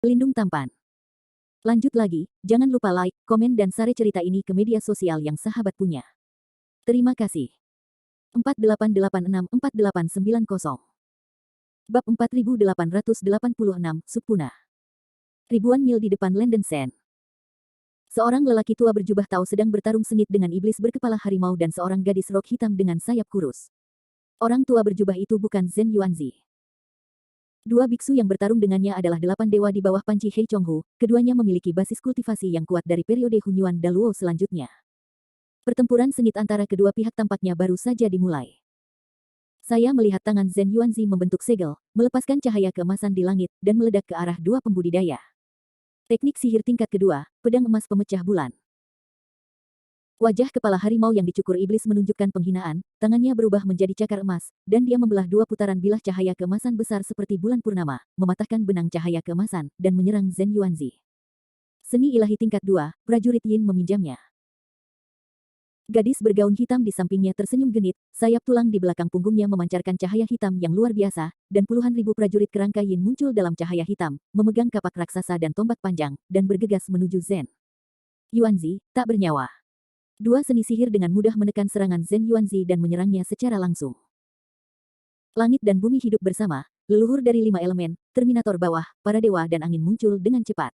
Pelindung tampan. Lanjut lagi, jangan lupa like, komen dan share cerita ini ke media sosial yang sahabat punya. Terima kasih. 48864890. Bab 4886, Subpunah. Ribuan mil di depan Landen Sen. Seorang lelaki tua berjubah tua sedang bertarung sengit dengan iblis berkepala harimau dan seorang gadis rok hitam dengan sayap kurus. Orang tua berjubah itu bukan Zhen Yuanzi. Dua biksu yang bertarung dengannya adalah 8 dewa di bawah panci Hei Chonghu, keduanya memiliki basis kultivasi yang kuat dari periode Hunyuan Daluo selanjutnya. Pertempuran sengit antara kedua pihak tampaknya baru saja dimulai. Saya melihat tangan Zhen Yuanzi membentuk segel, melepaskan cahaya keemasan di langit, dan meledak ke arah dua pembudidaya. Teknik sihir tingkat kedua, pedang emas pemecah bulan. Wajah kepala harimau yang dicukur iblis menunjukkan penghinaan, tangannya berubah menjadi cakar emas, dan dia membelah dua putaran bilah cahaya keemasan besar seperti bulan purnama, mematahkan benang cahaya keemasan, dan menyerang Zhen Yuanzi. Seni ilahi tingkat 2, prajurit Yin meminjamnya. Gadis bergaun hitam di sampingnya tersenyum genit, sayap tulang di belakang punggungnya memancarkan cahaya hitam yang luar biasa, dan puluhan ribu prajurit kerangka Yin muncul dalam cahaya hitam, memegang kapak raksasa dan tombak panjang, dan bergegas menuju Zhen Yuanzi, tak bernyawa. Dua seni sihir dengan mudah menekan serangan Zhen Yuanzi dan menyerangnya secara langsung. Langit dan bumi hidup bersama, leluhur dari 5 elemen, Terminator bawah, para dewa dan angin muncul dengan cepat.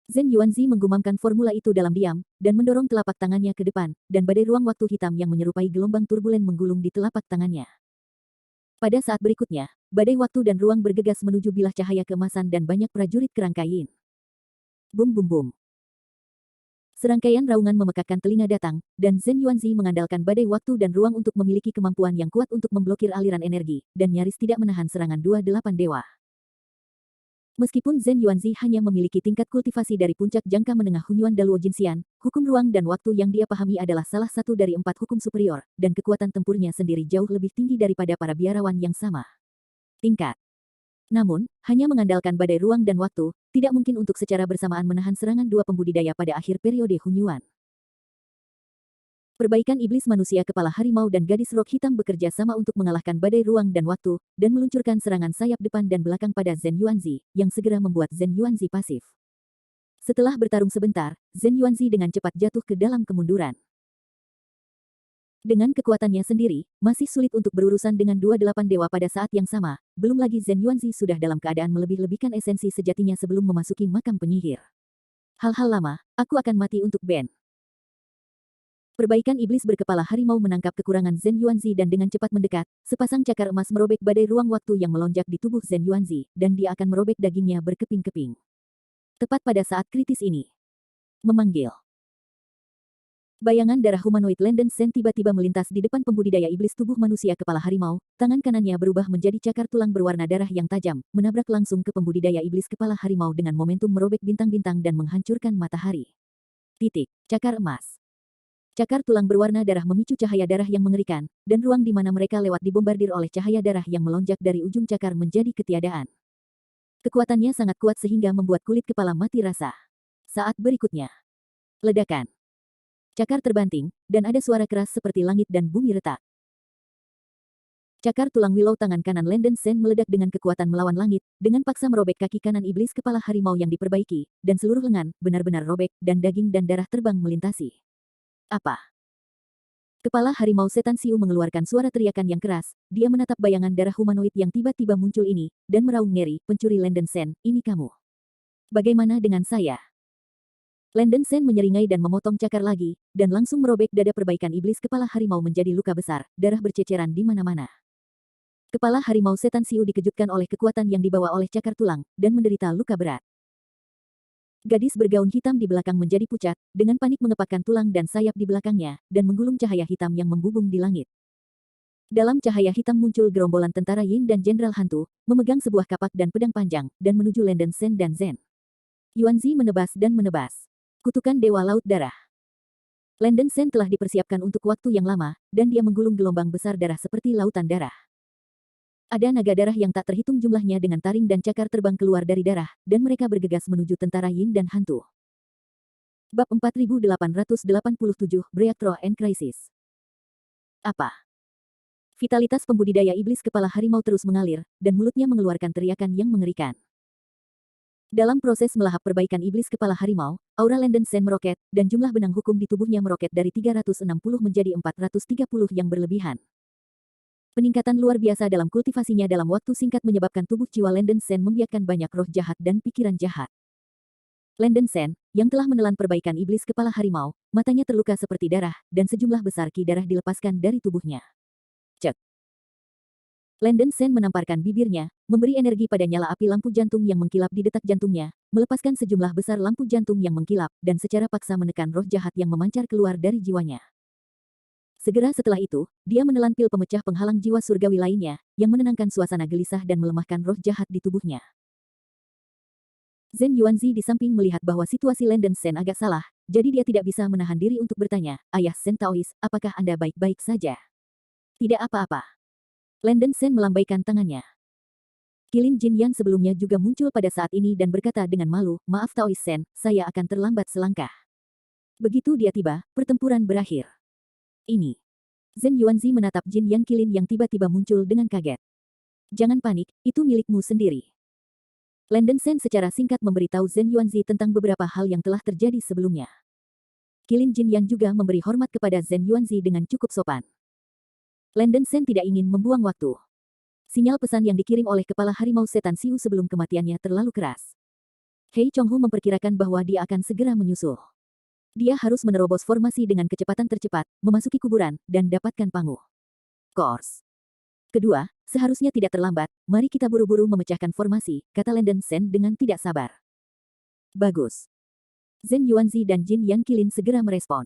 Zhen Yuanzi menggumamkan formula itu dalam diam, dan mendorong telapak tangannya ke depan, dan badai ruang waktu hitam yang menyerupai gelombang turbulen menggulung di telapak tangannya. Pada saat berikutnya, badai waktu dan ruang bergegas menuju bilah cahaya keemasan dan banyak prajurit kerangka Yin. Bum bum bum. Serangkaian raungan memekakkan telinga datang, dan Zhen Yuanzi mengandalkan badai waktu dan ruang untuk memiliki kemampuan yang kuat untuk memblokir aliran energi, dan nyaris tidak menahan serangan 28 dewa. Meskipun Zhen Yuanzi hanya memiliki tingkat kultivasi dari puncak jangka menengah Hunyuan Daluo Jinxian, hukum ruang dan waktu yang dia pahami adalah salah satu dari 4 hukum superior, dan kekuatan tempurnya sendiri jauh lebih tinggi daripada para biarawan yang sama tingkat. Namun, hanya mengandalkan badai ruang dan waktu, tidak mungkin untuk secara bersamaan menahan serangan dua pembudidaya pada akhir periode Hunyuan. Perbaikan iblis manusia kepala harimau dan gadis rok hitam bekerja sama untuk mengalahkan badai ruang dan waktu, dan meluncurkan serangan sayap depan dan belakang pada Zhen Yuanzi, yang segera membuat Zhen Yuanzi pasif. Setelah bertarung sebentar, Zhen Yuanzi dengan cepat jatuh ke dalam kemunduran. Dengan kekuatannya sendiri, masih sulit untuk berurusan dengan 28 dewa pada saat yang sama, belum lagi Zhen Yuanzi sudah dalam keadaan melebih-lebihkan esensi sejatinya sebelum memasuki makam penyihir. Hal-hal lama, aku akan mati untuk Ben. Perbaikan iblis berkepala harimau menangkap kekurangan Zhen Yuanzi dan dengan cepat mendekat, sepasang cakar emas merobek badai ruang waktu yang melonjak di tubuh Zhen Yuanzi, dan dia akan merobek dagingnya berkeping-keping. Tepat pada saat kritis ini. Memanggil. Bayangan darah humanoid Landen Sen tiba-tiba melintas di depan pembudidaya iblis tubuh manusia kepala harimau, tangan kanannya berubah menjadi cakar tulang berwarna darah yang tajam, menabrak langsung ke pembudidaya iblis kepala harimau dengan momentum merobek bintang-bintang dan menghancurkan matahari. Titik. Cakar emas. Cakar tulang berwarna darah memicu cahaya darah yang mengerikan, dan ruang di mana mereka lewat dibombardir oleh cahaya darah yang melonjak dari ujung cakar menjadi ketiadaan. Kekuatannya sangat kuat sehingga membuat kulit kepala mati rasa. Saat berikutnya. Ledakan. Cakar terbanting, dan ada suara keras seperti langit dan bumi retak. Cakar tulang willow tangan kanan Landen Sen meledak dengan kekuatan melawan langit, dengan paksa merobek kaki kanan iblis kepala harimau yang diperbaiki, dan seluruh lengan benar-benar robek, dan daging dan darah terbang melintasi. Apa? Kepala harimau setan Siu mengeluarkan suara teriakan yang keras, dia menatap bayangan darah humanoid yang tiba-tiba muncul ini, dan meraung ngeri, pencuri Landen Sen, ini kamu. Bagaimana dengan saya? Landen Sen menyeringai dan memotong cakar lagi, dan langsung merobek dada perbaikan iblis kepala harimau menjadi luka besar, darah berceceran di mana-mana. Kepala harimau setan Siu dikejutkan oleh kekuatan yang dibawa oleh cakar tulang, dan menderita luka berat. Gadis bergaun hitam di belakang menjadi pucat, dengan panik mengepakkan tulang dan sayap di belakangnya, dan menggulung cahaya hitam yang membubung di langit. Dalam cahaya hitam muncul gerombolan tentara Yin dan Jenderal Hantu, memegang sebuah kapak dan pedang panjang, dan menuju Landen Sen dan Zhen Yuanzi menebas dan menebas. Kutukan Dewa Laut Darah. Landen Sen telah dipersiapkan untuk waktu yang lama, dan dia menggulung gelombang besar darah seperti lautan darah. Ada naga darah yang tak terhitung jumlahnya dengan taring dan cakar terbang keluar dari darah, dan mereka bergegas menuju tentara Yin dan Hantu. Bab 4887, Breakthrough and Crisis. Apa? Vitalitas pembudidaya iblis kepala harimau terus mengalir, dan mulutnya mengeluarkan teriakan yang mengerikan. Dalam proses melahap perbaikan iblis kepala harimau, aura Landen Sen meroket, dan jumlah benang hukum di tubuhnya meroket dari 360 menjadi 430 yang berlebihan. Peningkatan luar biasa dalam kultivasinya dalam waktu singkat menyebabkan tubuh jiwa Landen Sen membiarkan banyak roh jahat dan pikiran jahat. Landen Sen, yang telah menelan perbaikan iblis kepala harimau, matanya terluka seperti darah, dan sejumlah besar ki darah dilepaskan dari tubuhnya. Cek. Landen Sen menamparkan bibirnya, memberi energi pada nyala api lampu jantung yang mengkilap di detak jantungnya, melepaskan sejumlah besar lampu jantung yang mengkilap, dan secara paksa menekan roh jahat yang memancar keluar dari jiwanya. Segera setelah itu, dia menelan pil pemecah penghalang jiwa surgawi lainnya, yang menenangkan suasana gelisah dan melemahkan roh jahat di tubuhnya. Zhen Yuanzi di samping melihat bahwa situasi Landen Sen agak salah, jadi dia tidak bisa menahan diri untuk bertanya, "Ayah Sen Taois, apakah Anda baik-baik saja?" "Tidak apa-apa." Landen Sen melambaikan tangannya. Qilin Jin yang sebelumnya juga muncul pada saat ini dan berkata dengan malu, "Maaf Taois Sen, saya akan terlambat selangkah." Begitu dia tiba, pertempuran berakhir. Ini. Zhen Yuanzi menatap Jin Yang Qilin yang tiba-tiba muncul dengan kaget. "Jangan panik, itu milikmu sendiri." Landen Sen secara singkat memberitahu Zhen Yuanzi tentang beberapa hal yang telah terjadi sebelumnya. Qilin Jin yang juga memberi hormat kepada Zhen Yuanzi dengan cukup sopan. Landen Sen tidak ingin membuang waktu. Sinyal pesan yang dikirim oleh kepala harimau setan Siu sebelum kematiannya terlalu keras. Hei Chonghu memperkirakan bahwa dia akan segera menyusul. Dia harus menerobos formasi dengan kecepatan tercepat, memasuki kuburan, dan dapatkan Pangu. Kors. Kedua, seharusnya tidak terlambat, mari kita buru-buru memecahkan formasi, kata Landen Sen dengan tidak sabar. Bagus. Zhen Yuanzi dan Jin Yang Qilin segera merespon.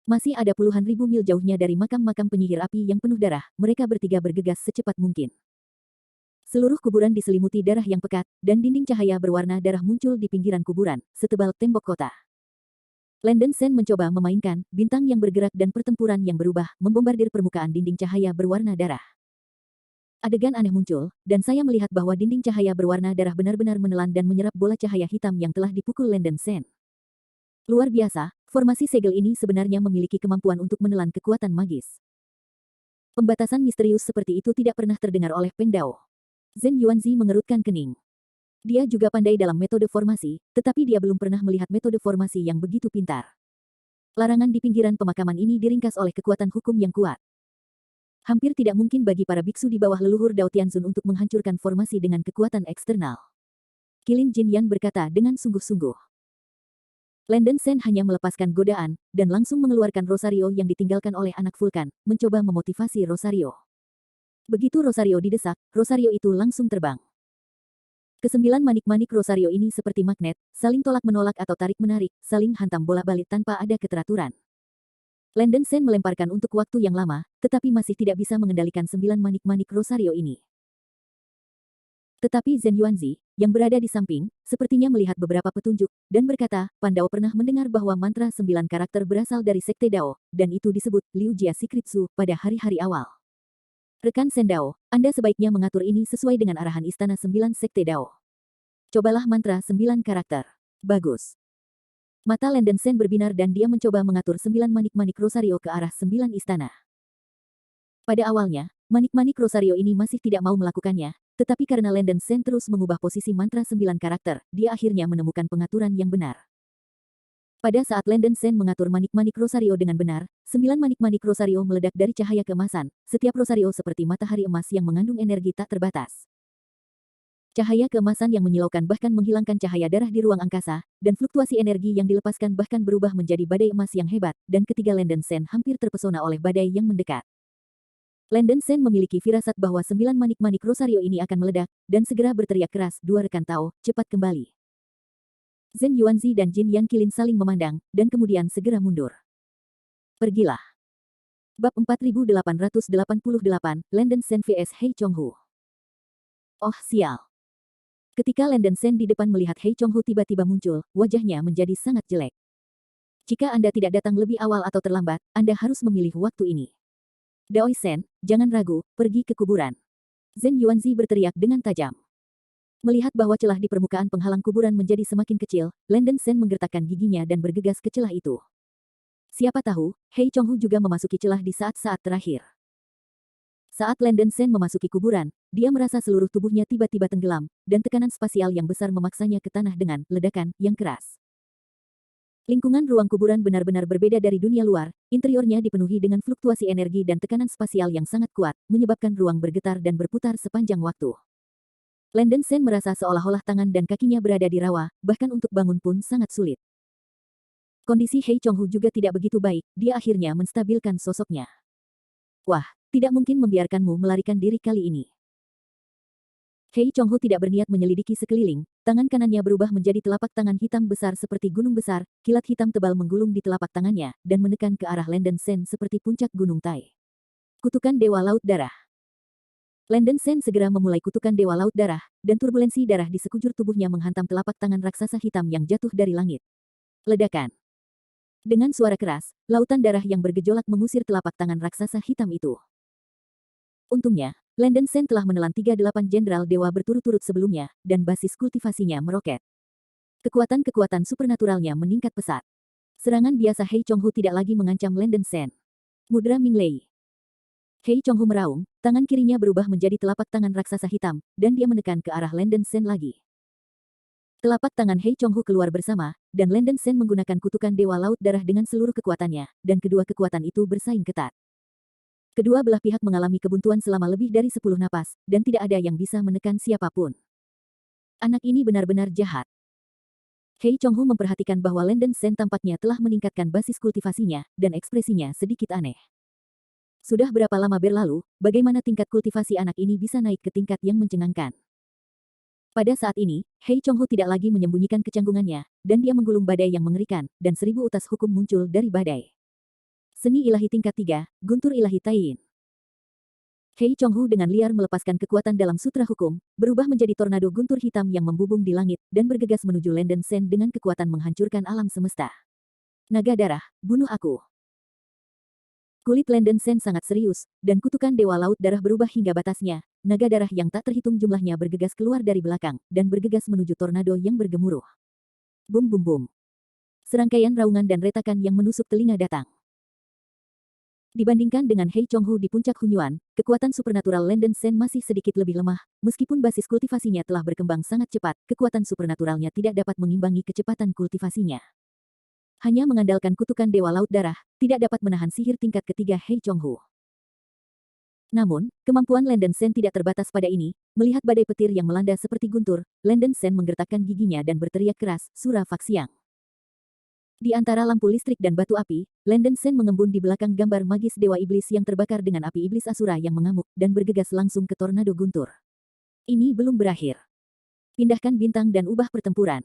Masih ada puluhan ribu mil jauhnya dari makam-makam penyihir api yang penuh darah, mereka bertiga bergegas secepat mungkin. Seluruh kuburan diselimuti darah yang pekat, dan dinding cahaya berwarna darah muncul di pinggiran kuburan, setebal tembok kota. Landen Sen mencoba memainkan bintang yang bergerak dan pertempuran yang berubah, membombardir permukaan dinding cahaya berwarna darah. Adegan aneh muncul, dan saya melihat bahwa dinding cahaya berwarna darah benar-benar menelan dan menyerap bola cahaya hitam yang telah dipukul Landen Sen. Luar biasa, formasi segel ini sebenarnya memiliki kemampuan untuk menelan kekuatan magis. Pembatasan misterius seperti itu tidak pernah terdengar oleh Peng Dao. Zhen Yuanzi mengerutkan kening. Dia juga pandai dalam metode formasi, tetapi dia belum pernah melihat metode formasi yang begitu pintar. Larangan di pinggiran pemakaman ini diringkas oleh kekuatan hukum yang kuat. Hampir tidak mungkin bagi para biksu di bawah leluhur Dao Tianzun untuk menghancurkan formasi dengan kekuatan eksternal. Qilin Jin Yang berkata dengan sungguh-sungguh. Landen Sen hanya melepaskan godaan, dan langsung mengeluarkan Rosario yang ditinggalkan oleh anak Vulkan, mencoba memotivasi Rosario. Begitu Rosario didesak, Rosario itu langsung terbang. Kesembilan manik-manik Rosario ini seperti magnet, saling tolak-menolak atau tarik-menarik, saling hantam bola-balik tanpa ada keteraturan. Landen Sen melemparkan untuk waktu yang lama, tetapi masih tidak bisa mengendalikan 9 manik-manik Rosario ini. Tetapi Zhen Yuanzi, yang berada di samping, sepertinya melihat beberapa petunjuk, dan berkata, Pandao pernah mendengar bahwa mantra 9 karakter berasal dari Sekte Dao, dan itu disebut Liu Jia Secretsu pada hari-hari awal. Rekan Sen Dao, Anda sebaiknya mengatur ini sesuai dengan arahan Istana 9 Sekte Dao. Cobalah mantra 9 karakter. Bagus. Mata Landen Sen berbinar dan dia mencoba mengatur 9 manik-manik Rosario ke arah 9 istana. Pada awalnya, manik-manik Rosario ini masih tidak mau melakukannya, tetapi karena Landen Sen terus mengubah posisi mantra 9 karakter, dia akhirnya menemukan pengaturan yang benar. Pada saat Landen Sen mengatur manik-manik Rosario dengan benar, 9 manik-manik Rosario meledak dari cahaya keemasan, setiap Rosario seperti matahari emas yang mengandung energi tak terbatas. Cahaya keemasan yang menyilaukan bahkan menghilangkan cahaya darah di ruang angkasa, dan fluktuasi energi yang dilepaskan bahkan berubah menjadi badai emas yang hebat, dan ketiga Landen Sen hampir terpesona oleh badai yang mendekat. Landen Sen memiliki firasat bahwa 9 manik-manik Rosario ini akan meledak, dan segera berteriak keras, dua rekan Tao, cepat kembali. Zhen Yuanzi dan Jin Yang Qilin saling memandang, dan kemudian segera mundur. Pergilah. Bab 4888, Landen Sen vs Hei Chonghu. Oh sial. Ketika Landen Sen di depan melihat Hei Chonghu tiba-tiba muncul, wajahnya menjadi sangat jelek. Jika Anda tidak datang lebih awal atau terlambat, Anda harus memilih waktu ini. Daoi Sen, jangan ragu, pergi ke kuburan. Zhen Yuanzi berteriak dengan tajam. Melihat bahwa celah di permukaan penghalang kuburan menjadi semakin kecil, Landen Sen menggertakkan giginya dan bergegas ke celah itu. Siapa tahu, Hei Chonghu juga memasuki celah di saat-saat terakhir. Saat Landon Sen memasuki kuburan, dia merasa seluruh tubuhnya tiba-tiba tenggelam, dan tekanan spasial yang besar memaksanya ke tanah dengan ledakan yang keras. Lingkungan ruang kuburan benar-benar berbeda dari dunia luar, interiornya dipenuhi dengan fluktuasi energi dan tekanan spasial yang sangat kuat, menyebabkan ruang bergetar dan berputar sepanjang waktu. Landon Sen merasa seolah-olah tangan dan kakinya berada di rawa, bahkan untuk bangun pun sangat sulit. Kondisi Hei Chonghu juga tidak begitu baik, dia akhirnya menstabilkan sosoknya. Wah, tidak mungkin membiarkanmu melarikan diri kali ini. Hei Chonghu tidak berniat menyelidiki sekeliling, tangan kanannya berubah menjadi telapak tangan hitam besar seperti gunung besar, kilat hitam tebal menggulung di telapak tangannya, dan menekan ke arah Landon Sen seperti puncak gunung Tai. Kutukan Dewa Laut Darah. Landon Sen segera memulai kutukan Dewa Laut Darah, dan turbulensi darah di sekujur tubuhnya menghantam telapak tangan raksasa hitam yang jatuh dari langit. Ledakan. Dengan suara keras, lautan darah yang bergejolak mengusir telapak tangan raksasa hitam itu. Untungnya, Landon Sen telah menelan 38 jenderal dewa berturut-turut sebelumnya, dan basis kultivasinya meroket. Kekuatan-kekuatan supernaturalnya meningkat pesat. Serangan biasa Hei Chonghu tidak lagi mengancam Landon Sen. Mudra Minglei. Hei Chonghu meraung, tangan kirinya berubah menjadi telapak tangan raksasa hitam, dan dia menekan ke arah Landon Sen lagi. Telapak tangan Hei Chonghu keluar bersama, dan Landon Sen menggunakan kutukan Dewa Laut Darah dengan seluruh kekuatannya, dan kedua kekuatan itu bersaing ketat. Kedua belah pihak mengalami kebuntuan selama lebih dari 10 napas, dan tidak ada yang bisa menekan siapapun. Anak ini benar-benar jahat. Hei Chonghu memperhatikan bahwa Landon Sen tampaknya telah meningkatkan basis kultivasinya, dan ekspresinya sedikit aneh. Sudah berapa lama berlalu, bagaimana tingkat kultivasi anak ini bisa naik ke tingkat yang mencengangkan? Pada saat ini, Hei Chonghu tidak lagi menyembunyikan kecanggungannya, dan dia menggulung badai yang mengerikan, dan 1000 utas hukum muncul dari badai. Seni ilahi tingkat 3, Guntur Ilahi Taiyin. Hei Chonghu dengan liar melepaskan kekuatan dalam sutra hukum, berubah menjadi tornado guntur hitam yang membubung di langit, dan bergegas menuju Landon Sen dengan kekuatan menghancurkan alam semesta. Naga darah, bunuh aku. Kulit Landon Sen sangat serius, dan kutukan Dewa Laut Darah berubah hingga batasnya. Naga darah yang tak terhitung jumlahnya bergegas keluar dari belakang, dan bergegas menuju tornado yang bergemuruh. Bum bum bum. Serangkaian raungan dan retakan yang menusuk telinga datang. Dibandingkan dengan Hei Chonghu di puncak Hunyuan, kekuatan supernatural Landon Sen masih sedikit lebih lemah. Meskipun basis kultivasinya telah berkembang sangat cepat, kekuatan supernaturalnya tidak dapat mengimbangi kecepatan kultivasinya. Hanya mengandalkan kutukan Dewa Laut Darah, tidak dapat menahan sihir tingkat ketiga Hei Chonghu. Namun, kemampuan Landon Sen tidak terbatas pada ini. Melihat badai petir yang melanda seperti guntur, Landon Sen menggertakkan giginya dan berteriak keras, Sura Faksiang. Di antara lampu listrik dan batu api, Landon Sen mengembun di belakang gambar magis Dewa Iblis yang terbakar dengan api iblis Asura yang mengamuk, dan bergegas langsung ke tornado guntur. Ini belum berakhir. Pindahkan bintang dan ubah pertempuran.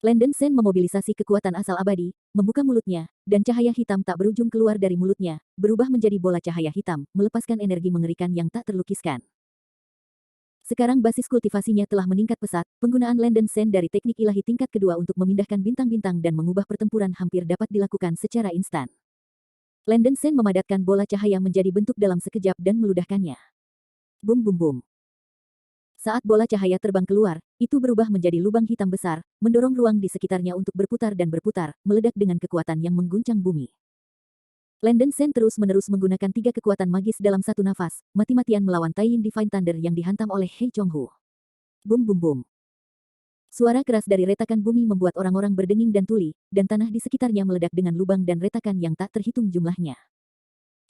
Landon Sen memobilisasi kekuatan asal abadi, membuka mulutnya, dan cahaya hitam tak berujung keluar dari mulutnya, berubah menjadi bola cahaya hitam, melepaskan energi mengerikan yang tak terlukiskan. Sekarang basis kultivasinya telah meningkat pesat, penggunaan Landon Sen dari teknik ilahi tingkat kedua untuk memindahkan bintang-bintang dan mengubah pertempuran hampir dapat dilakukan secara instan. Landon Sen memadatkan bola cahaya menjadi bentuk dalam sekejap dan meludahkannya. Bum bum bum. Saat bola cahaya terbang keluar, itu berubah menjadi lubang hitam besar, mendorong ruang di sekitarnya untuk berputar dan berputar, meledak dengan kekuatan yang mengguncang bumi. Landon Sen terus-menerus menggunakan 3 kekuatan magis dalam satu nafas, mati-matian melawan Taiyin Divine Thunder yang dihantam oleh Hei Chonghu. Bum bum bum. Suara keras dari retakan bumi membuat orang-orang berdenging dan tuli, dan tanah di sekitarnya meledak dengan lubang dan retakan yang tak terhitung jumlahnya.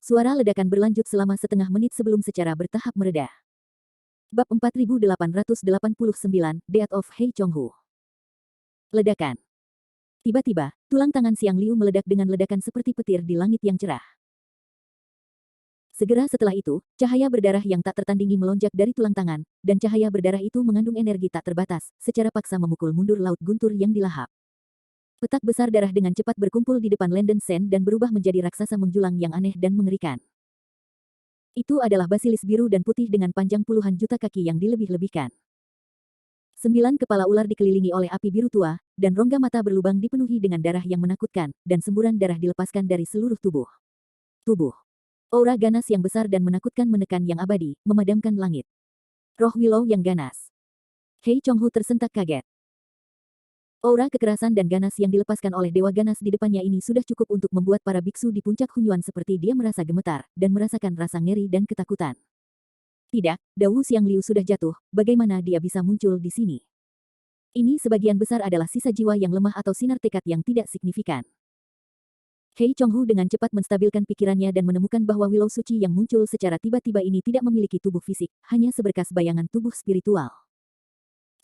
Suara ledakan berlanjut selama setengah menit sebelum secara bertahap mereda. Bab 4889, Death of Hei Chonghu. Ledakan. Tiba-tiba, tulang tangan Siang Liu meledak dengan ledakan seperti petir di langit yang cerah. Segera setelah itu, cahaya berdarah yang tak tertandingi melonjak dari tulang tangan, dan cahaya berdarah itu mengandung energi tak terbatas, secara paksa memukul mundur laut guntur yang dilahap. Petak besar darah dengan cepat berkumpul di depan Landon Sen dan berubah menjadi raksasa menjulang yang aneh dan mengerikan. Itu adalah basilis biru dan putih dengan panjang puluhan juta kaki yang dilebih-lebihkan. 9 kepala ular dikelilingi oleh api biru tua, dan rongga mata berlubang dipenuhi dengan darah yang menakutkan, dan semburan darah dilepaskan dari seluruh tubuh. Aura ganas yang besar dan menakutkan menekan yang abadi, memadamkan langit. Roh Willow yang ganas. Hei Chonghu tersentak kaget. Aura kekerasan dan ganas yang dilepaskan oleh Dewa Ganas di depannya ini sudah cukup untuk membuat para biksu di puncak Hunyuan seperti dia merasa gemetar, dan merasakan rasa ngeri dan ketakutan. Tidak, Dawu Xiang Liu sudah jatuh, bagaimana dia bisa muncul di sini? Ini sebagian besar adalah sisa jiwa yang lemah atau sinar tekad yang tidak signifikan. Hei Chonghu dengan cepat menstabilkan pikirannya dan menemukan bahwa Willow Suci yang muncul secara tiba-tiba ini tidak memiliki tubuh fisik, hanya seberkas bayangan tubuh spiritual.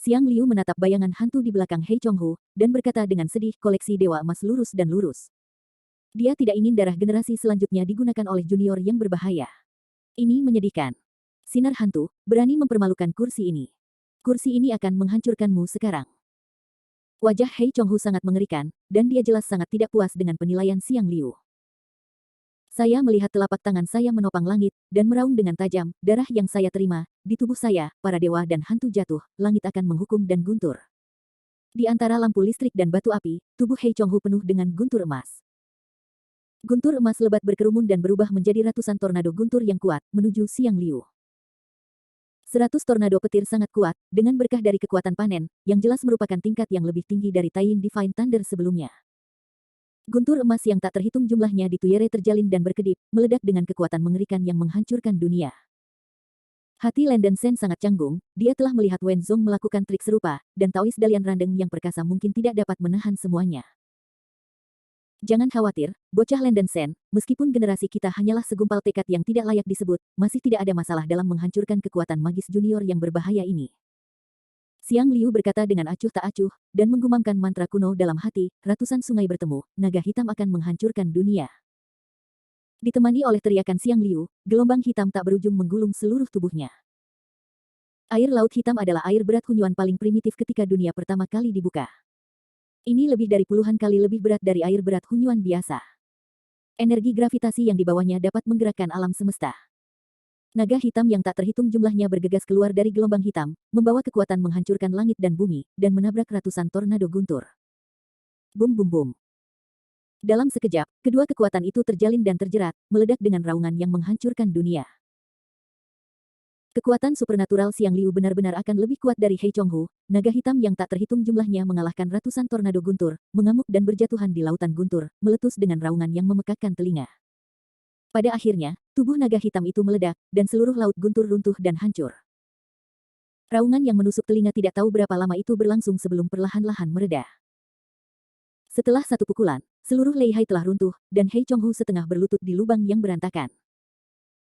Xiang Liu menatap bayangan hantu di belakang Hei Chonghu, dan berkata dengan sedih, koleksi dewa emas lurus dan lurus. Dia tidak ingin darah generasi selanjutnya digunakan oleh junior yang berbahaya. Ini menyedihkan. Sinar hantu, berani mempermalukan kursi ini. Kursi ini akan menghancurkanmu sekarang. Wajah Hei Chonghu sangat mengerikan, dan dia jelas sangat tidak puas dengan penilaian Xiang Liu. Saya melihat telapak tangan saya menopang langit, dan meraung dengan tajam, darah yang saya terima, di tubuh saya, para dewa dan hantu jatuh, langit akan menghukum dan guntur. Di antara lampu listrik dan batu api, tubuh Hei Chonghu penuh dengan guntur emas. Guntur emas lebat berkerumun dan berubah menjadi ratusan tornado guntur yang kuat, menuju Xiang Liu. 100 tornado petir sangat kuat, dengan berkah dari kekuatan panen, yang jelas merupakan tingkat yang lebih tinggi dari Taiyin Divine Thunder sebelumnya. Guntur emas yang tak terhitung jumlahnya di Tuyere terjalin dan berkedip, meledak dengan kekuatan mengerikan yang menghancurkan dunia. Hati Landen Sen sangat canggung, dia telah melihat Wen Zong melakukan trik serupa, dan Taois Dalian Randeng yang perkasa mungkin tidak dapat menahan semuanya. Jangan khawatir, bocah Landen Sen, meskipun generasi kita hanyalah segumpal tekad yang tidak layak disebut, masih tidak ada masalah dalam menghancurkan kekuatan magis junior yang berbahaya ini. Xiang Liu berkata dengan acuh tak acuh, dan menggumamkan mantra kuno dalam hati, ratusan sungai bertemu, naga hitam akan menghancurkan dunia. Ditemani oleh teriakan Xiang Liu, gelombang hitam tak berujung menggulung seluruh tubuhnya. Air laut hitam adalah air berat Hunyuan paling primitif ketika dunia pertama kali dibuka. Ini lebih dari puluhan kali lebih berat dari air berat Hunyuan biasa. Energi gravitasi yang dibawanya dapat menggerakkan alam semesta. Naga hitam yang tak terhitung jumlahnya bergegas keluar dari gelombang hitam, membawa kekuatan menghancurkan langit dan bumi, dan menabrak ratusan tornado guntur. Bum bum bum. Dalam sekejap, kedua kekuatan itu terjalin dan terjerat, meledak dengan raungan yang menghancurkan dunia. Kekuatan supernatural Xiang Liu benar-benar akan lebih kuat dari Hei Chonghu, naga hitam yang tak terhitung jumlahnya mengalahkan ratusan tornado guntur, mengamuk dan berjatuhan di lautan guntur, meletus dengan raungan yang memekakkan telinga. Pada akhirnya, tubuh naga hitam itu meledak, dan seluruh laut guntur runtuh dan hancur. Raungan yang menusuk telinga tidak tahu berapa lama itu berlangsung sebelum perlahan-lahan mereda. Setelah satu pukulan, seluruh Leihai telah runtuh, dan Hei Chonghu setengah berlutut di lubang yang berantakan.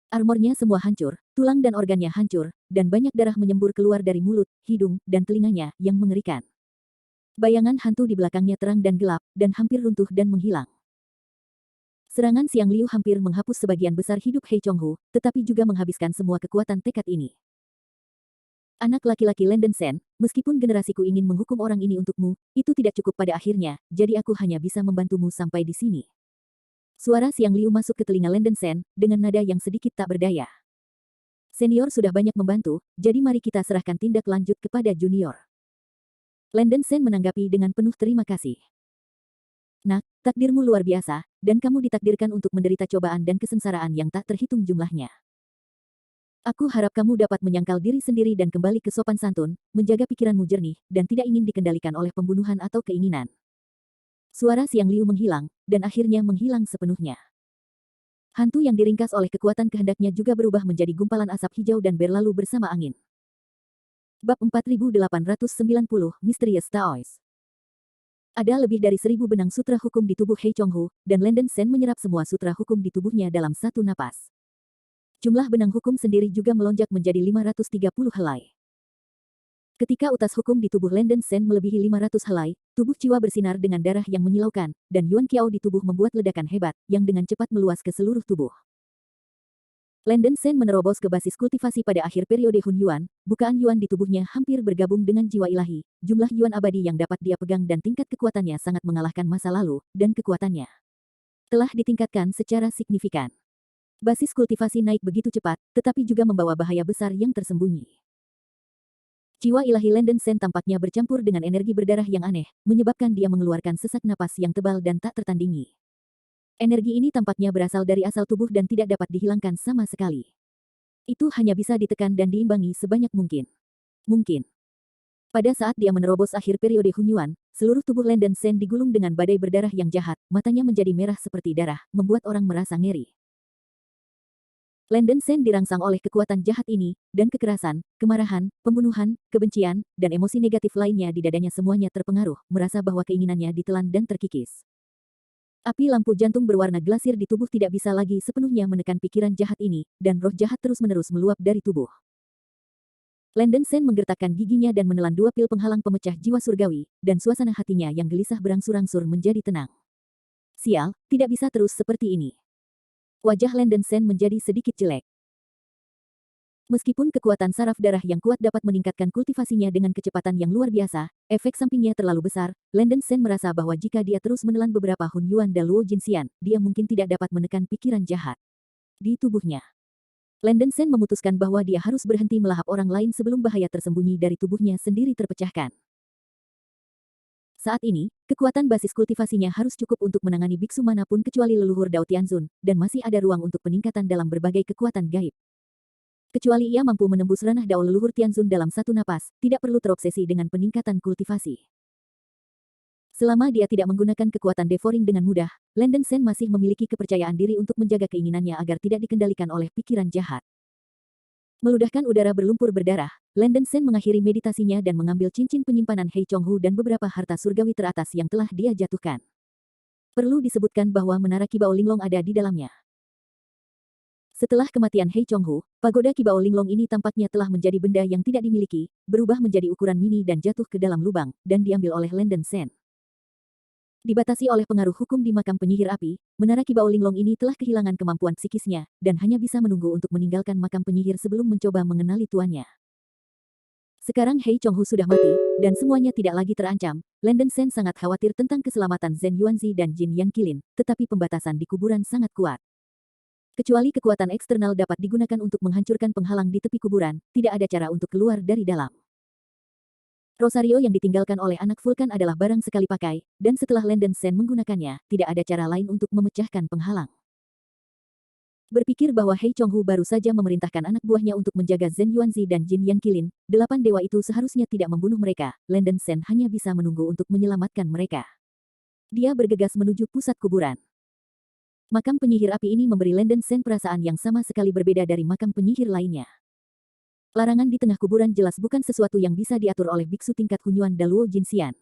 Armornya semua hancur, tulang dan organnya hancur, dan banyak darah menyembur keluar dari mulut, hidung, dan telinganya, yang mengerikan. Bayangan hantu di belakangnya terang dan gelap, dan hampir runtuh dan menghilang. Serangan Xiang Liu hampir menghapus sebagian besar hidup Hei Chonghu, tetapi juga menghabiskan semua kekuatan tekad ini. Anak laki-laki Landen Sen, meskipun generasiku ingin menghukum orang ini untukmu, itu tidak cukup pada akhirnya, jadi aku hanya bisa membantumu sampai di sini. Suara Xiang Liu masuk ke telinga Landen Sen, dengan nada yang sedikit tak berdaya. Senior sudah banyak membantu, jadi mari kita serahkan tindak lanjut kepada junior. Landen Sen menanggapi dengan penuh terima kasih. Nak, takdirmu luar biasa, dan kamu ditakdirkan untuk menderita cobaan dan kesengsaraan yang tak terhitung jumlahnya. Aku harap kamu dapat menyangkal diri sendiri dan kembali ke sopan santun, menjaga pikiranmu jernih, dan tidak ingin dikendalikan oleh pembunuhan atau keinginan. Suara Xiang Liu menghilang, dan akhirnya menghilang sepenuhnya. Hantu yang diringkas oleh kekuatan kehendaknya juga berubah menjadi gumpalan asap hijau dan berlalu bersama angin. Bab 4890, Misterius Taois. Ada lebih dari 1000 benang sutra hukum di tubuh Hei Chonghu, dan Landen Sen menyerap semua sutra hukum di tubuhnya dalam satu napas. Jumlah benang hukum sendiri juga melonjak menjadi 530 helai. Ketika utas hukum di tubuh Landen Sen melebihi 500 helai, tubuh Ciwa bersinar dengan darah yang menyilaukan, dan Yuan Qiao di tubuh membuat ledakan hebat, yang dengan cepat meluas ke seluruh tubuh. Landen Sen menerobos ke basis kultivasi pada akhir periode Hun Yuan, bukaan Yuan di tubuhnya hampir bergabung dengan jiwa ilahi, jumlah Yuan abadi yang dapat dia pegang dan tingkat kekuatannya sangat mengalahkan masa lalu, dan kekuatannya telah ditingkatkan secara signifikan. Basis kultivasi naik begitu cepat, tetapi juga membawa bahaya besar yang tersembunyi. Jiwa ilahi Landen Sen tampaknya bercampur dengan energi berdarah yang aneh, menyebabkan dia mengeluarkan sesak napas yang tebal dan tak tertandingi. Energi ini tampaknya berasal dari asal tubuh dan tidak dapat dihilangkan sama sekali. Itu hanya bisa ditekan dan diimbangi sebanyak mungkin. Pada saat dia menerobos akhir periode Hun Yuan, seluruh tubuh Landen Sen digulung dengan badai berdarah yang jahat, matanya menjadi merah seperti darah, membuat orang merasa ngeri. Landen Sen dirangsang oleh kekuatan jahat ini, dan kekerasan, kemarahan, pembunuhan, kebencian, dan emosi negatif lainnya di dadanya semuanya terpengaruh, merasa bahwa keinginannya ditelan dan terkikis. Api lampu jantung berwarna glasir di tubuh tidak bisa lagi sepenuhnya menekan pikiran jahat ini, dan roh jahat terus-menerus meluap dari tubuh. Landen Sen menggertakkan giginya dan menelan 2 pil penghalang pemecah jiwa surgawi, dan suasana hatinya yang gelisah berangsur-angsur menjadi tenang. Sial, tidak bisa terus seperti ini. Wajah Landen Sen menjadi sedikit jelek. Meskipun kekuatan saraf darah yang kuat dapat meningkatkan kultivasinya dengan kecepatan yang luar biasa, efek sampingnya terlalu besar. Landen Sen merasa bahwa jika dia terus menelan beberapa Hun Yuan dan Luo Jinxian, dia mungkin tidak dapat menekan pikiran jahat di tubuhnya. Landen Sen memutuskan bahwa dia harus berhenti melahap orang lain sebelum bahaya tersembunyi dari tubuhnya sendiri terpecahkan. Saat ini, kekuatan basis kultivasinya harus cukup untuk menangani biksu manapun kecuali leluhur Dao Tianzun, dan masih ada ruang untuk peningkatan dalam berbagai kekuatan gaib. Kecuali ia mampu menembus ranah Dao leluhur Tianzun dalam satu napas, tidak perlu terobsesi dengan peningkatan kultivasi. Selama dia tidak menggunakan kekuatan devouring dengan mudah, Landen Sen masih memiliki kepercayaan diri untuk menjaga keinginannya agar tidak dikendalikan oleh pikiran jahat. Meludahkan udara berlumpur berdarah, Landen Sen mengakhiri meditasinya dan mengambil cincin penyimpanan Hei Chonghu dan beberapa harta surgawi teratas yang telah dia jatuhkan. Perlu disebutkan bahwa menara Kibao Linglong ada di dalamnya. Setelah kematian Hei Chonghu, pagoda Kibao Linglong ini tampaknya telah menjadi benda yang tidak dimiliki, berubah menjadi ukuran mini dan jatuh ke dalam lubang, dan diambil oleh Landen Sen. Dibatasi oleh pengaruh hukum di makam penyihir api, menara Kibao Linglong ini telah kehilangan kemampuan psikisnya, dan hanya bisa menunggu untuk meninggalkan makam penyihir sebelum mencoba mengenali tuannya. Sekarang Hei Chonghu sudah mati, dan semuanya tidak lagi terancam. Landen Sen sangat khawatir tentang keselamatan Zhen Yuanzi dan Jin Yang Qilin, tetapi pembatasan di kuburan sangat kuat. Kecuali kekuatan eksternal dapat digunakan untuk menghancurkan penghalang di tepi kuburan, tidak ada cara untuk keluar dari dalam. Rosario yang ditinggalkan oleh anak Vulkan adalah barang sekali pakai, dan setelah Landen Sen menggunakannya, tidak ada cara lain untuk memecahkan penghalang. Berpikir bahwa Hei Chonghu baru saja memerintahkan anak buahnya untuk menjaga Zhen Yuanzi dan Jin Yang Qilin, 8 dewa itu seharusnya tidak membunuh mereka. Landen Sen hanya bisa menunggu untuk menyelamatkan mereka. Dia bergegas menuju pusat kuburan. Makam penyihir api ini memberi Landen Sen perasaan yang sama sekali berbeda dari makam penyihir lainnya. Larangan di tengah kuburan jelas bukan sesuatu yang bisa diatur oleh biksu tingkat Hunyuan Daluo Jinxian.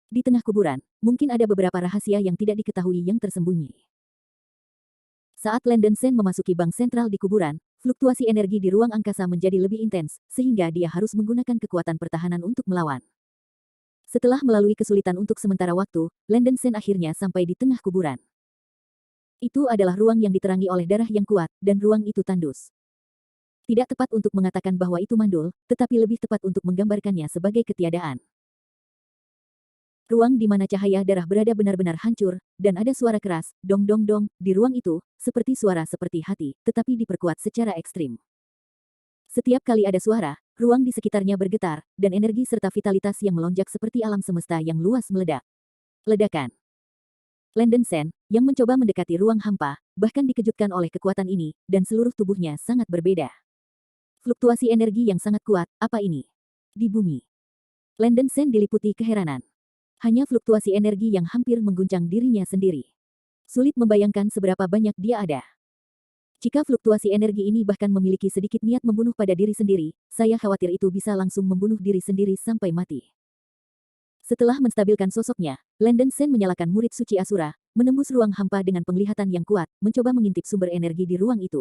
Di tengah kuburan, mungkin ada beberapa rahasia yang tidak diketahui yang tersembunyi. Saat Landen Sen memasuki bank sentral di kuburan, fluktuasi energi di ruang angkasa menjadi lebih intens, sehingga dia harus menggunakan kekuatan pertahanan untuk melawan. Setelah melalui kesulitan untuk sementara waktu, Landen Sen akhirnya sampai di tengah kuburan. Itu adalah ruang yang diterangi oleh darah yang kuat, dan ruang itu tandus. Tidak tepat untuk mengatakan bahwa itu mandul, tetapi lebih tepat untuk menggambarkannya sebagai ketiadaan. Ruang di mana cahaya darah berada benar-benar hancur, dan ada suara keras, dong dong dong, di ruang itu, seperti suara seperti hati, tetapi diperkuat secara ekstrim. Setiap kali ada suara, ruang di sekitarnya bergetar, dan energi serta vitalitas yang melonjak seperti alam semesta yang luas meledak. Ledakan. Landen Sen, yang mencoba mendekati ruang hampa, bahkan dikejutkan oleh kekuatan ini, dan seluruh tubuhnya sangat berbeda. Fluktuasi energi yang sangat kuat, apa ini? Di bumi. Landen Sen diliputi keheranan. Hanya fluktuasi energi yang hampir mengguncang dirinya sendiri. Sulit membayangkan seberapa banyak dia ada. Jika fluktuasi energi ini bahkan memiliki sedikit niat membunuh pada diri sendiri, saya khawatir itu bisa langsung membunuh diri sendiri sampai mati. Setelah menstabilkan sosoknya, Landen Sen menyalakan murid suci Asura, menembus ruang hampa dengan penglihatan yang kuat, mencoba mengintip sumber energi di ruang itu.